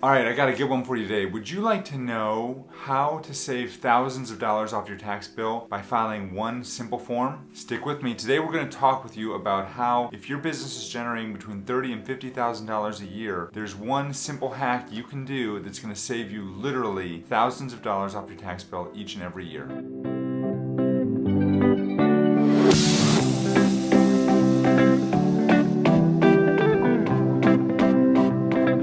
Alright, I got a good one for you today. Would you like to know how to save thousands of dollars off your tax bill by filing one simple form? Stick with me. Today we're going to talk with you about how, if your business is generating between $30,000 and $50,000 a year, there's one simple hack you can do that's going to save you literally thousands of dollars off your tax bill each and every year.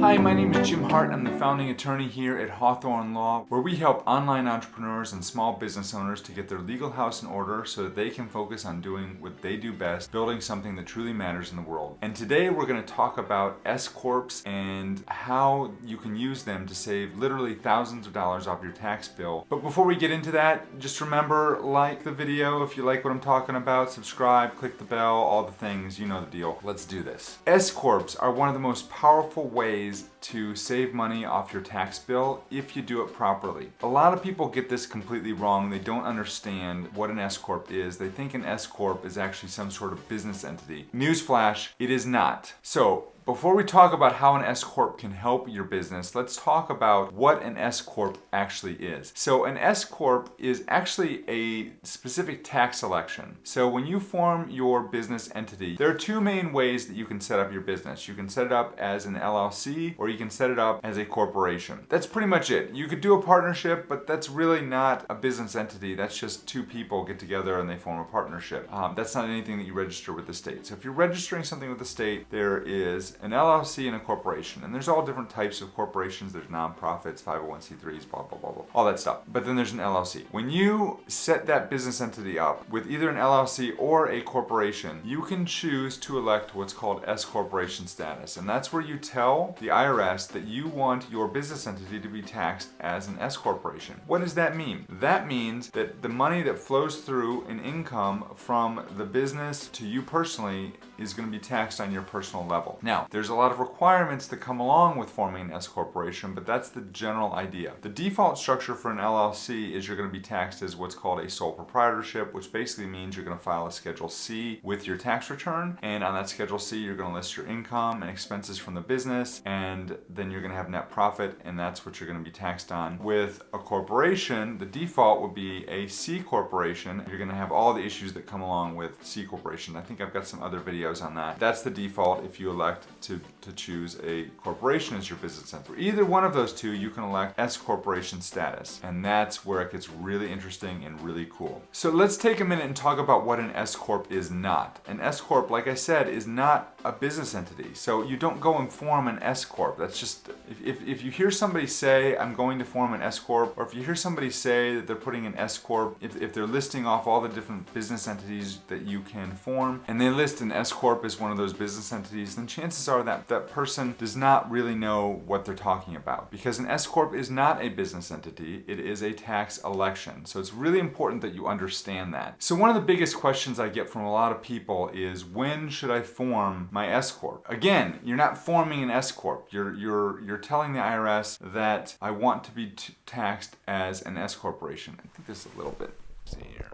Hi, my name is Jim Hart. I'm the founding attorney here at Hawthorn Law, where we help online entrepreneurs and small business owners to get their legal house in order so that they can focus on doing what they do best, building something that truly matters in the world. And today we're going to talk about S Corps and how you can use them to save literally thousands of dollars off your tax bill. But before we get into that, just remember, like the video if you like what I'm talking about, subscribe, click the bell, all the things, you know the deal. Let's do this. S Corps are one of the most powerful ways to save money off your tax bill if you do it properly. A lot of people get this completely wrong. They don't understand what an S Corp is. They think an S Corp is actually some sort of business entity. Newsflash, it is not. So, before we talk about how an S Corp can help your business, let's talk about what an S Corp actually is. So an S Corp is actually a specific tax election. So when you form your business entity, there are two main ways that you can set up your business. You can set it up as an LLC or you can set it up as a corporation. That's pretty much it. You could do a partnership, but that's really not a business entity. That's just two people get together and they form a partnership. That's not anything that you register with the state. So if you're registering something with the state, there is an LLC and a corporation. And there's all different types of corporations. There's nonprofits, 501c3s, blah, blah, blah, blah, all that stuff. But then there's an LLC. When you set that business entity up with either an LLC or a corporation, you can choose to elect what's called S corporation status. And that's where you tell the IRS that you want your business entity to be taxed as an S corporation. What does that mean? That means that the money that flows through in income from the business to you personally is going to be taxed on your personal level. Now, there's a lot of requirements that come along with forming an S corporation, but that's the general idea. The default structure for an LLC is you're going to be taxed as what's called a sole proprietorship, which basically means you're going to file a Schedule C with your tax return, and on that Schedule C you're going to list your income and expenses from the business, and then you're going to have net profit, and that's what you're going to be taxed on. With a corporation, the default would be a C corporation. You're going to have all the issues that come along with C corporation. I think I've got some other videos on that. That's the default if you elect to choose a corporation as your business entity. For either one of those two, you can elect S corporation status, and that's where it gets really interesting and really cool. So let's take a minute and talk about what an S Corp is not. An S Corp, like I said, is not a business entity. So you don't go and form an S Corp. That's just, if you hear somebody say, I'm going to form an S Corp, or if you hear somebody say that they're putting an S Corp, if they're listing off all the different business entities that you can form, and they list an S Corp as one of those business entities, then chances are that that person does not really know what they're talking about. Because an S Corp is not a business entity, it is a tax election. So it's really important that you understand that. So one of the biggest questions I get from a lot of people is, when should I form my S Corp? Again, you're not forming an S Corp. You're telling the IRS that I want to be taxed as an S corporation. I think this is a little bit, let's see here.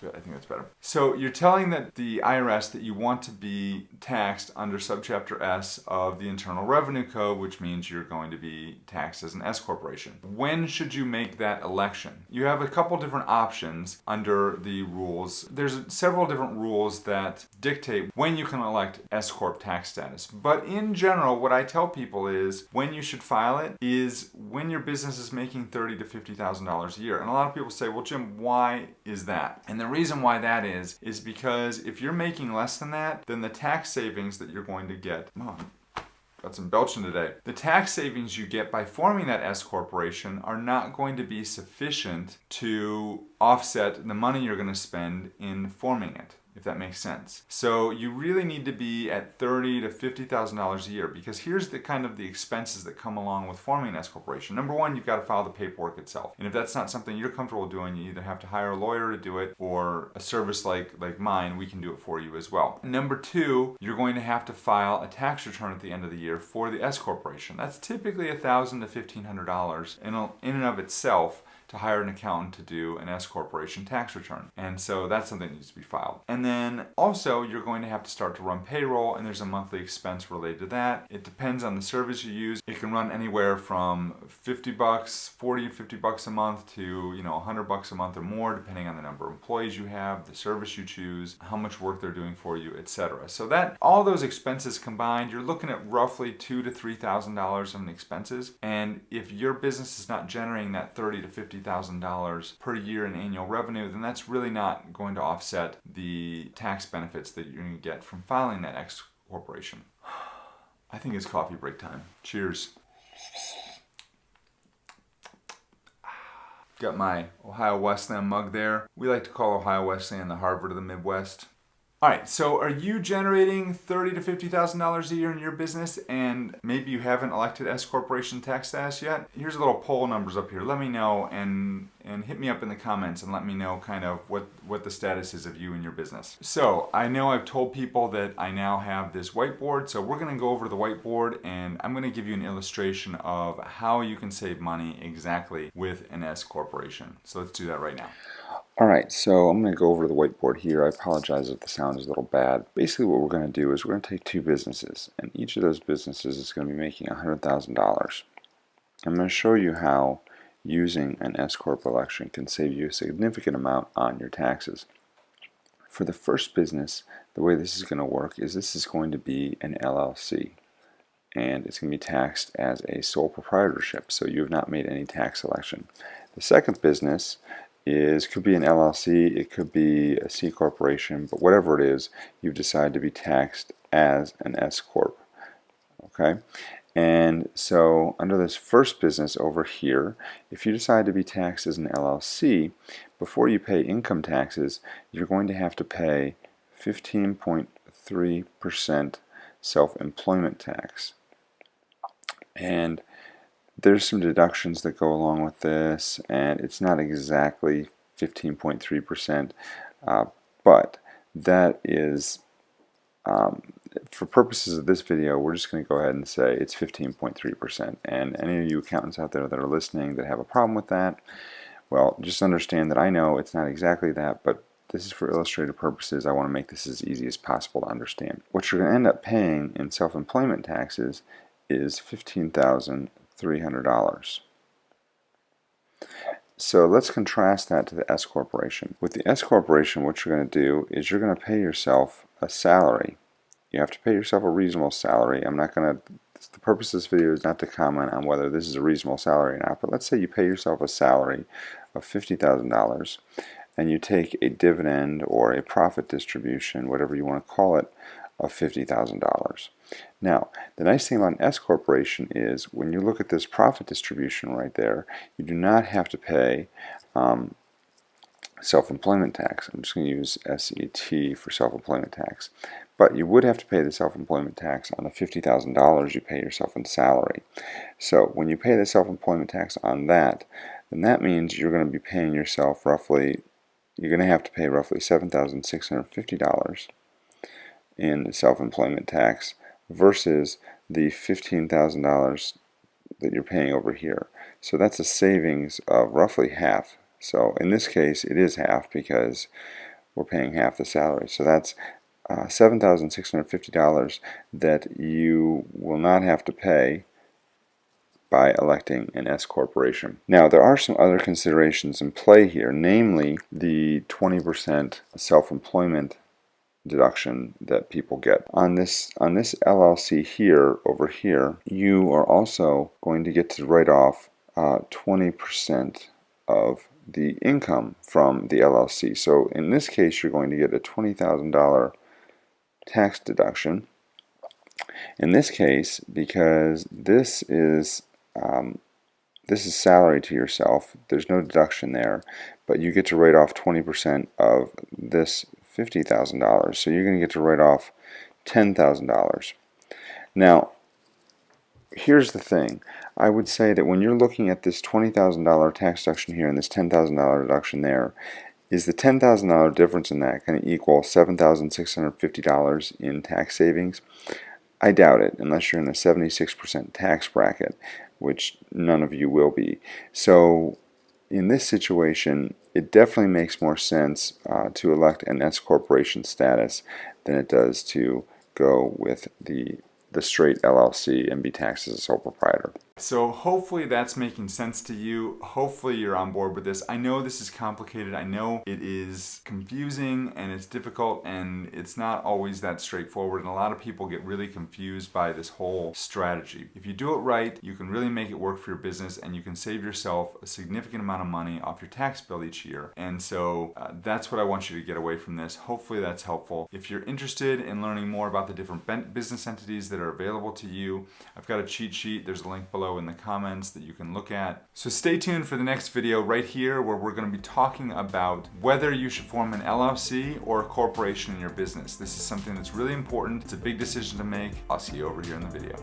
Good, I think that's better. So you're telling that the IRS that you want to be taxed under subchapter S of the Internal Revenue Code, which means you're going to be taxed as an S corporation. When should you make that election? You have a couple different options under the rules. There's several different rules that dictate when you can elect S Corp tax status. But in general, what I tell people is when you should file it is when your business is making $30,000 to $50,000 a year. And a lot of people say, well, Jim, why is that? And the reason why that is because if you're making less than that, then the tax savings that you're going to get, got some belching today. The tax savings you get by forming that S corporation are not going to be sufficient to offset the money you're going to spend in forming it, if that makes sense. So you really need to be at $30,000 to $50,000 a year, because here's the kind of the expenses that come along with forming an S corporation. Number one, you've got to file the paperwork itself. And if that's not something you're comfortable doing, you either have to hire a lawyer to do it, or a service like mine, we can do it for you as well. Number two, you're going to have to file a tax return at the end of the year for the S corporation. That's typically $1,000 to $1,500 in and of itself to hire an accountant to do an S corporation tax return. And so that's something that needs to be filed. And then also you're going to have to start to run payroll, and there's a monthly expense related to that. It depends on the service you use. It can run anywhere from $50, $40, $50 a month to $100 a month or more, depending on the number of employees you have, the service you choose, how much work they're doing for you, etc. So that all those expenses combined, you're looking at roughly $2,000 to $3,000 in expenses. And if your business is not generating that $30,000 to $50,000 per year in annual revenue, then that's really not going to offset the tax benefits that you're going to get from filing that X corporation. I think it's coffee break time. Cheers. Got my Ohio Wesleyan mug there. We like to call Ohio Wesleyan the Harvard of the Midwest. All right, so are you generating $30,000 to $50,000 a year in your business, and maybe you haven't elected S corporation tax status yet? Here's a little poll numbers up here. Let me know and hit me up in the comments and let me know kind of what the status is of you and your business. So I know I've told people that I now have this whiteboard, so we're going to go over the whiteboard and I'm going to give you an illustration of how you can save money exactly with an S corporation. So let's do that right now. Alright, so I'm going to go over the whiteboard here. I apologize if the sound is a little bad. Basically what we're going to do is we're going to take two businesses, and each of those businesses is going to be making $100,000. I'm going to show you how using an S Corp election can save you a significant amount on your taxes. For the first business, the way this is going to work is this is going to be an LLC, and it's going to be taxed as a sole proprietorship, so you have not made any tax election. The second business could be an LLC, it could be a C corporation, but whatever it is, you've decided to be taxed as an S Corp. Okay? And so under this first business over here, if you decide to be taxed as an LLC, before you pay income taxes, you're going to have to pay 15.3% self-employment tax. And there's some deductions that go along with this, and it's not exactly 15.3%, but that is, for purposes of this video, we're just going to go ahead and say it's 15.3%. And any of you accountants out there that are listening that have a problem with that, well, just understand that I know it's not exactly that, but this is for illustrative purposes. I want to make this as easy as possible to understand. What you're going to end up paying in self-employment taxes is $15,300. So let's contrast that to the S corporation. With the S corporation, what you're going to do is you're going to pay yourself a salary. You have to pay yourself a reasonable salary. I'm not going to, the purpose of this video is not to comment on whether this is a reasonable salary or not, but let's say you pay yourself a salary of $50,000 and you take a dividend or a profit distribution, whatever you want to call it, of $50,000. Now, the nice thing about an S corporation is when you look at this profit distribution right there, you do not have to pay self-employment tax. I'm just going to use SET for self-employment tax. But you would have to pay the self-employment tax on the $50,000 you pay yourself in salary. So when you pay the self-employment tax on that, then that means you're going to be paying yourself roughly, you're going to have to pay roughly $7,650 in self-employment tax versus the $15,000 that you're paying over here. So that's a savings of roughly half. So in this case it is half because we're paying half the salary. So that's $7,650 that you will not have to pay by electing an S corporation. Now there are some other considerations in play here, namely the 20% self-employment deduction that people get. On this LLC here, over here, you are also going to get to write off 20% of the income from the LLC. So in this case you're going to get a $20,000 tax deduction. In this case, because this is salary to yourself, there's no deduction there, but you get to write off 20% of this $50,000. So you're going to get to write off $10,000. Now, here's the thing. I would say that when you're looking at this $20,000 tax deduction here and this $10,000 deduction there, is the $10,000 difference in that going to equal $7,650 in tax savings? I doubt it, unless you're in a 76% tax bracket, which none of you will be. So in this situation, it definitely makes more sense to elect an S corporation status than it does to go with the straight LLC and be taxed as a sole proprietor. So hopefully that's making sense to you. Hopefully you're on board with this. I know this is complicated. I know it is confusing and it's difficult and it's not always that straightforward, and a lot of people get really confused by this whole strategy. If you do it right, you can really make it work for your business and you can save yourself a significant amount of money off your tax bill each year. And so that's what I want you to get away from this. Hopefully that's helpful. If you're interested in learning more about the different business entities that are available to you, I've got a cheat sheet. There's a link below in the comments that you can look at. So stay tuned for the next video right here, where we're going to be talking about whether you should form an LLC or a corporation in your business. This is something that's really important. It's a big decision to make. I'll see you over here in the video.